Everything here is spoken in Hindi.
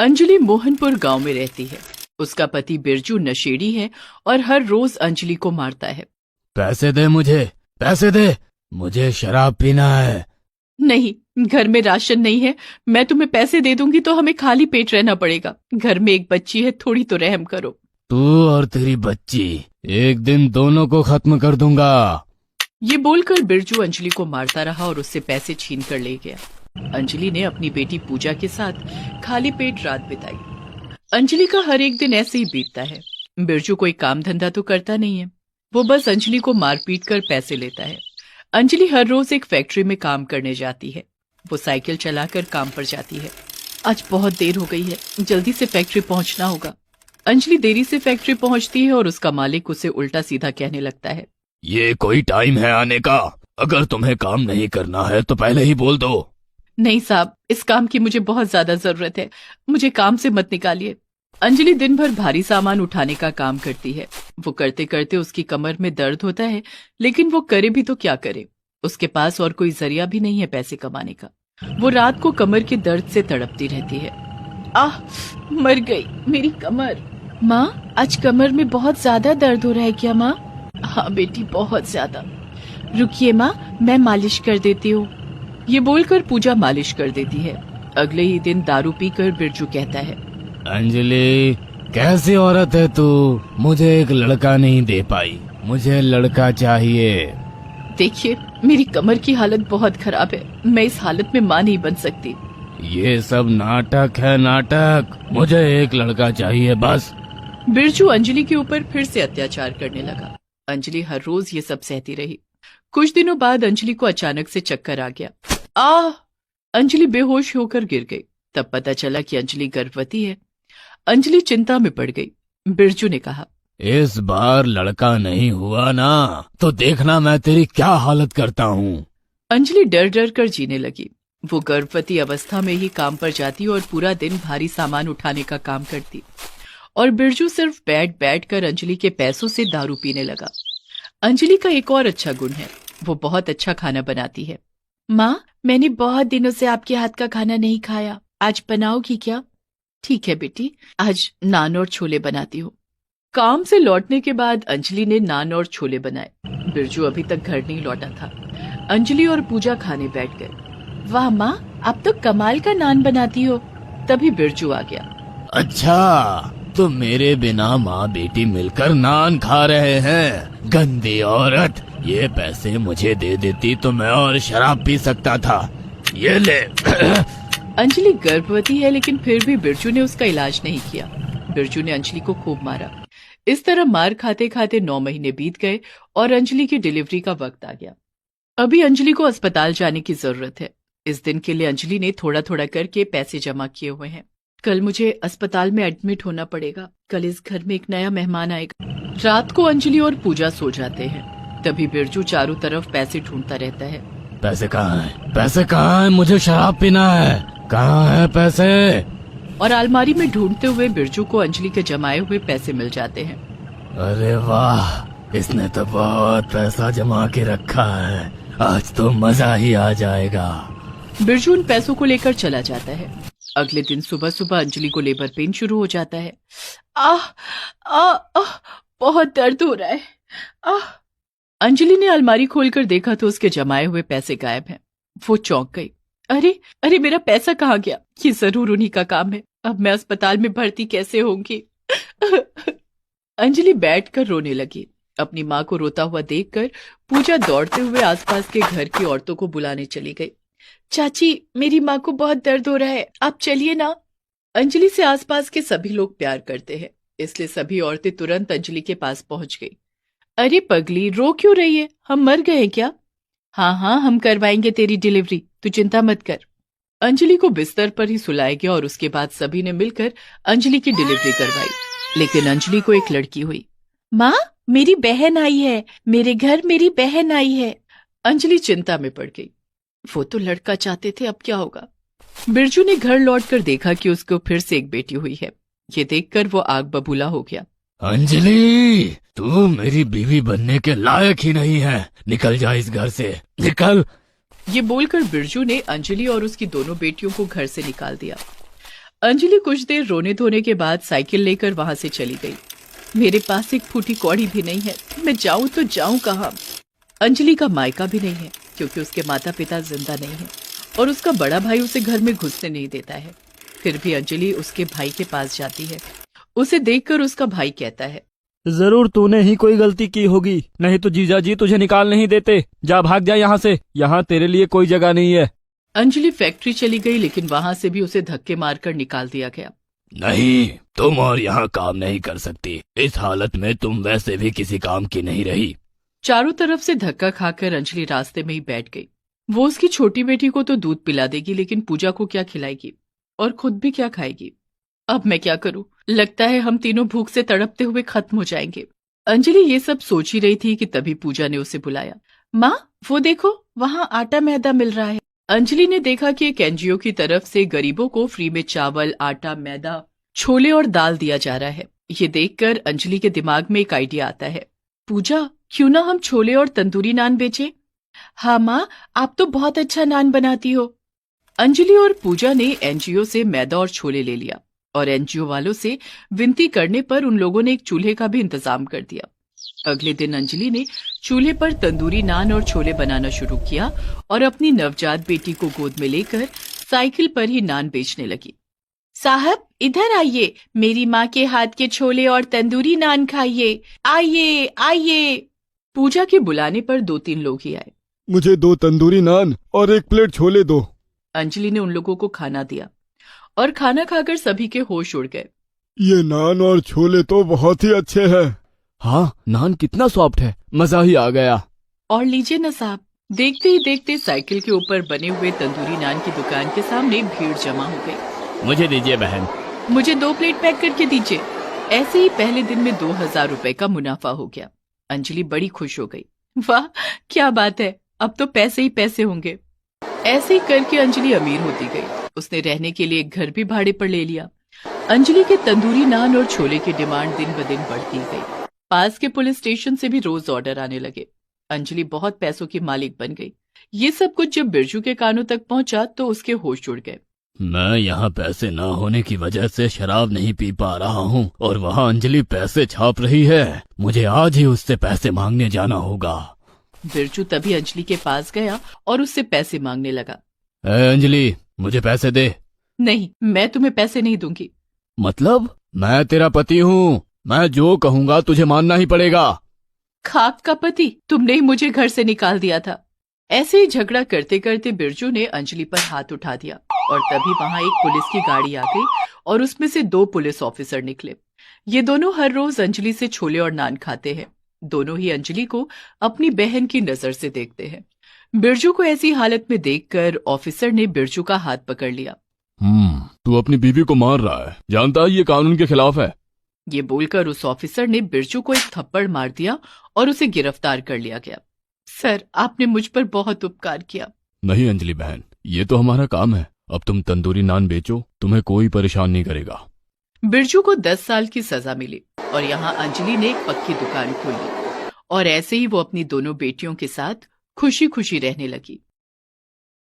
अंजलि मोहनपुर गांव में रहती है। उसका पति बिरजू नशेड़ी है और हर रोज अंजलि को मारता है। पैसे दे, मुझे पैसे दे, मुझे शराब पीना है। नहीं, घर में राशन नहीं है। मैं तुम्हें पैसे दे दूंगी तो हमें खाली पेट रहना पड़ेगा। घर में एक बच्ची है, थोड़ी तो रहम करो। तू और तेरी बच्ची, एक दिन दोनों को खत्म कर दूंगा। ये बोलकर बिरजू अंजलि को मारता रहा और उससे पैसे छीन कर ले गया। अंजलि ने अपनी बेटी पूजा के साथ खाली पेट रात बिताई। अंजलि का हर एक दिन ऐसे ही बीतता है। बिरजू कोई काम धंधा तो करता नहीं है, वो बस अंजलि को मार पीट कर पैसे लेता है। अंजलि हर रोज एक फैक्ट्री में काम करने जाती है। वो साइकिल चलाकर काम पर जाती है। आज बहुत देर हो गई है, जल्दी से फैक्ट्री पहुंचना होगा। अंजलि देरी से फैक्ट्री पहुंचती है और उसका मालिक उसे उल्टा सीधा कहने लगता है। ये कोई टाइम है आने का? अगर तुम्हें काम नहीं करना है तो पहले ही बोल दो। नहीं साहब, इस काम की मुझे बहुत ज्यादा जरूरत है, मुझे काम से मत निकालिए। अंजलि दिन भर भारी सामान उठाने का काम करती है। वो करते करते उसकी कमर में दर्द होता है, लेकिन वो करे भी तो क्या करे। उसके पास और कोई जरिया भी नहीं है पैसे कमाने का। वो रात को कमर के दर्द से तड़पती रहती है। आह, मर गई मेरी कमर। माँ, आज कमर में बहुत ज्यादा दर्द हो रहा है क्या माँ? हाँ बेटी, बहुत ज्यादा। रुकिए माँ, मैं मालिश कर देती हूँ। ये बोलकर पूजा मालिश कर देती है। अगले ही दिन दारू पीकर बिरजू कहता है। अंजलि, कैसी औरत है तू? मुझे एक लड़का नहीं दे पाई, मुझे लड़का चाहिए। देखिए, मेरी कमर की हालत बहुत खराब है, मैं इस हालत में माँ नहीं बन सकती। ये सब नाटक है, नाटक। मुझे एक लड़का चाहिए बस। बिरजू अंजलि के ऊपर फिर से अत्याचार करने लगा। अंजलि हर रोज ये सब सहती रही। कुछ दिनों बाद अंजलि को अचानक से चक्कर आ गया। आह! अंजलि बेहोश होकर गिर गई। तब पता चला कि अंजलि गर्भवती है। अंजलि चिंता में पड़ गई। बिरजू ने कहा, इस बार लड़का नहीं हुआ ना तो देखना मैं तेरी क्या हालत करता हूँ। अंजलि डर डर कर जीने लगी। वो गर्भवती अवस्था में ही काम पर जाती और पूरा दिन भारी सामान उठाने का काम करती, और बिरजू सिर्फ बैठ बैठ कर अंजलि के पैसों से दारू पीने लगा। अंजलि का एक और अच्छा गुण है, वो बहुत अच्छा खाना बनाती है। माँ, मैंने बहुत दिनों से आपके हाथ का खाना नहीं खाया, आज बनाओगी क्या? ठीक है बेटी, आज नान और छोले बनाती हूँ। काम से लौटने के बाद अंजलि ने नान और छोले बनाए। बिरजू अभी तक घर नहीं लौटा था। अंजलि और पूजा खाने बैठ गए। वाह माँ, आप तो कमाल का नान बनाती हो। तभी बिरजू आ गया। अच्छा, तो मेरे बिना माँ बेटी मिलकर नान खा रहे हैं। गंदी औरत, ये पैसे मुझे दे देती तो मैं और शराब पी सकता था। ये ले। अंजलि गर्भवती है, लेकिन फिर भी बिरजू ने उसका इलाज नहीं किया। बिरजू ने अंजलि को खूब मारा। इस तरह मार खाते खाते 9 महीने बीत गए और अंजलि की डिलीवरी का वक्त आ गया। अभी अंजलि को अस्पताल जाने की जरूरत है। इस दिन के लिए अंजलि ने थोड़ा थोड़ा करके पैसे जमा किए हुए हैं। कल मुझे अस्पताल में एडमिट होना पड़ेगा। कल इस घर में एक नया मेहमान आएगा। रात को अंजलि और पूजा सो जाते हैं। तभी बिरजू चारों तरफ पैसे ढूंढता रहता है। पैसे कहाँ हैं? पैसे कहाँ हैं? मुझे शराब पीना है। कहाँ है पैसे? और अलमारी में ढूंढते हुए बिरजू को अंजलि के जमाए हुए पैसे मिल जाते हैं। अरे वाह, इसने तो बहुत पैसा जमा के रखा है। आज तो मजा ही आ जाएगा। बिरजू उन पैसों को लेकर चला जाता है। अगले दिन सुबह सुबह अंजलि को लेबर पेन शुरू हो जाता है। आह आह आह, बहुत दर्द हो रहा है। आह! अंजलि ने अलमारी खोलकर देखा तो उसके जमाए हुए पैसे गायब हैं। वो चौंक गई। अरे अरे, मेरा पैसा कहाँ गया? ये जरूर उन्हीं का काम है। अब मैं अस्पताल में भर्ती कैसे होंगी? अंजलि बैठकर रोने लगी। अपनी माँ को रोता हुआ देखकर पूजा दौड़ते हुए आसपास के घर की औरतों को बुलाने चली गई। चाची, मेरी माँ को बहुत दर्द हो रहा है, आप चलिए ना। अंजलि से आसपास के सभी लोग प्यार करते हैं, इसलिए सभी औरतें तुरंत अंजलि के पास पहुंच गई। अरे पगली, रो क्यों रही है? हम मर गए क्या? हाँ हाँ, हम करवाएंगे तेरी डिलीवरी, तू चिंता मत कर। अंजलि को बिस्तर पर ही सुलाया गया और उसके बाद सभी ने मिलकर अंजलि की डिलीवरी करवाई। लेकिन अंजलि को एक लड़की हुई। माँ, मेरी बहन आई है, मेरे घर मेरी बहन आई है। अंजलि चिंता में पड़ गई। वो तो लड़का चाहते थे, अब क्या होगा? बिरजू ने घर लौटकर देखा कि उसको फिर से एक बेटी हुई है। ये देखकर वो आग बबूला हो गया। अंजलि, तू मेरी बीवी बनने के लायक ही नहीं है। निकल जा इस घर से, निकल। ये बोलकर बिरजू ने अंजलि और उसकी दोनों बेटियों को घर से निकाल दिया। अंजलि कुछ देर रोने धोने के बाद साइकिल लेकर वहां से चली गई। मेरे पास एक फूटी कौड़ी भी नहीं है, मैं जाऊं तो जाऊं कहाँ। अंजलि का मायका भी नहीं है क्योंकि उसके माता पिता जिंदा नहीं है और उसका बड़ा भाई उसे घर में घुसने नहीं देता है। फिर भी अंजलि उसके भाई के पास जाती है। उसे देखकर उसका भाई कहता है, जरूर तूने ही कोई गलती की होगी, नहीं तो जीजाजी तुझे निकाल नहीं देते। जा भाग जा यहाँ से, यहाँ तेरे लिए कोई जगह नहीं है। अंजलि फैक्ट्री चली गई लेकिन वहां से भी उसे धक्के मारकर निकाल दिया गया। नहीं, तुम और यहाँ काम नहीं कर सकती। इस हालत में तुम वैसे भी किसी काम की नहीं रही। चारों तरफ से धक्का खाकर अंजलि रास्ते में ही बैठ गई। वो उसकी छोटी बेटी को तो दूध पिला देगी लेकिन पूजा को क्या खिलाएगी और खुद भी क्या खाएगी। अब मैं क्या करूं? लगता है हम तीनों भूख से तड़पते हुए खत्म हो जाएंगे। अंजलि ये सब सोच ही रही थी कि तभी पूजा ने उसे बुलाया। माँ, वो देखो वहाँ आटा मैदा मिल रहा है। अंजलि ने देखा कि एक एनजीओ की तरफ से गरीबों को फ्री में चावल, आटा, मैदा, छोले और दाल दिया जा रहा है। ये देखकर अंजलि के दिमाग में एक आइडिया आता है। पूजा, क्यों ना हम छोले और तंदूरी नान बेचें? हाँ माँ, आप तो बहुत अच्छा नान बनाती हो। अंजलि और पूजा ने एनजीओ से मैदा और छोले ले लिया और एनजीओ वालों से विनती करने पर उन लोगों ने एक चूल्हे का भी इंतजाम कर दिया। अगले दिन अंजलि ने चूल्हे पर तंदूरी नान और छोले बनाना शुरू किया और अपनी नवजात बेटी को गोद में लेकर साइकिल पर ही नान बेचने लगी। साहब, इधर आइए, मेरी माँ के हाथ के छोले और तंदूरी नान खाइए। आइए आइए। पूजा के बुलाने पर 2-3 लोग ही आए। मुझे 2 तंदूरी नान और 1 प्लेट छोले दो। अंजलि ने उन लोगों को खाना दिया और खाना खाकर सभी के होश उड़ गए। ये नान और छोले तो बहुत ही अच्छे हैं। हाँ, नान कितना सॉफ्ट है, मजा ही आ गया। और लीजिए न साहब। देखते ही देखते साइकिल के ऊपर बने हुए तंदूरी नान की दुकान के सामने भीड़ जमा हो गई। मुझे दीजिए बहन। मुझे 2 प्लेट पैक करके दीजिए। ऐसे ही पहले दिन में 2000 रुपए का मुनाफा हो गया। अंजलि बड़ी खुश हो गई। वाह, क्या बात है, अब तो पैसे ही पैसे होंगे। ऐसे ही करके अंजलि अमीर होती गई। उसने रहने के लिए एक घर भी भाड़े पर ले लिया। अंजलि के तंदूरी नान और छोले की डिमांड दिन ब दिन बढ़ती गई। पास के पुलिस स्टेशन से भी रोज ऑर्डर आने लगे। अंजलि बहुत पैसों की मालिक बन गई। ये सब कुछ जब बिरजू के कानों तक पहुंचा तो उसके होश उड़ गए। मैं यहाँ पैसे न होने की वजह से शराब नहीं पी पा रहा हूँ और वहाँ अंजलि पैसे छाप रही है। मुझे आज ही उससे पैसे मांगने जाना होगा। बिरजू तभी अंजलि के पास गया और उससे पैसे मांगने लगा। अंजलि, मुझे पैसे दे। नहीं, मैं तुम्हें पैसे नहीं दूंगी। मतलब? मैं तेरा पति हूँ, मैं जो कहूँगा तुझे मानना ही पड़ेगा। खाक का पति, तुमने ही मुझे घर से निकाल दिया था। ऐसे ही झगड़ा करते करते बिरजू ने अंजलि पर हाथ उठा दिया और तभी वहां एक पुलिस की गाड़ी आ गई और उसमें से 2 पुलिस ऑफिसर निकले। ये दोनों हर रोज अंजलि से छोले और नान खाते हैं। दोनों ही अंजलि को अपनी बहन की नजर से देखते हैं। बिरजू को ऐसी हालत में देखकर ऑफिसर ने बिरजू का हाथ पकड़ लिया। तू अपनी बीवी को मार रहा है, जानता है ये कानून के खिलाफ है। ये बोलकर उस ऑफिसर ने बिरजू को एक थप्पड़ मार दिया और उसे गिरफ्तार कर लिया गया। सर, आपने मुझ पर बहुत उपकार किया। नहीं अंजलि बहन, ये तो हमारा काम है। अब तुम तंदूरी नान बेचो, तुम्हें कोई परेशान नहीं करेगा। बिरजू को 10 साल की सजा मिली और यहाँ अंजलि ने एक पक्की दुकान खोली और ऐसे ही वो अपनी दोनों बेटियों के साथ खुशी खुशी रहने लगी।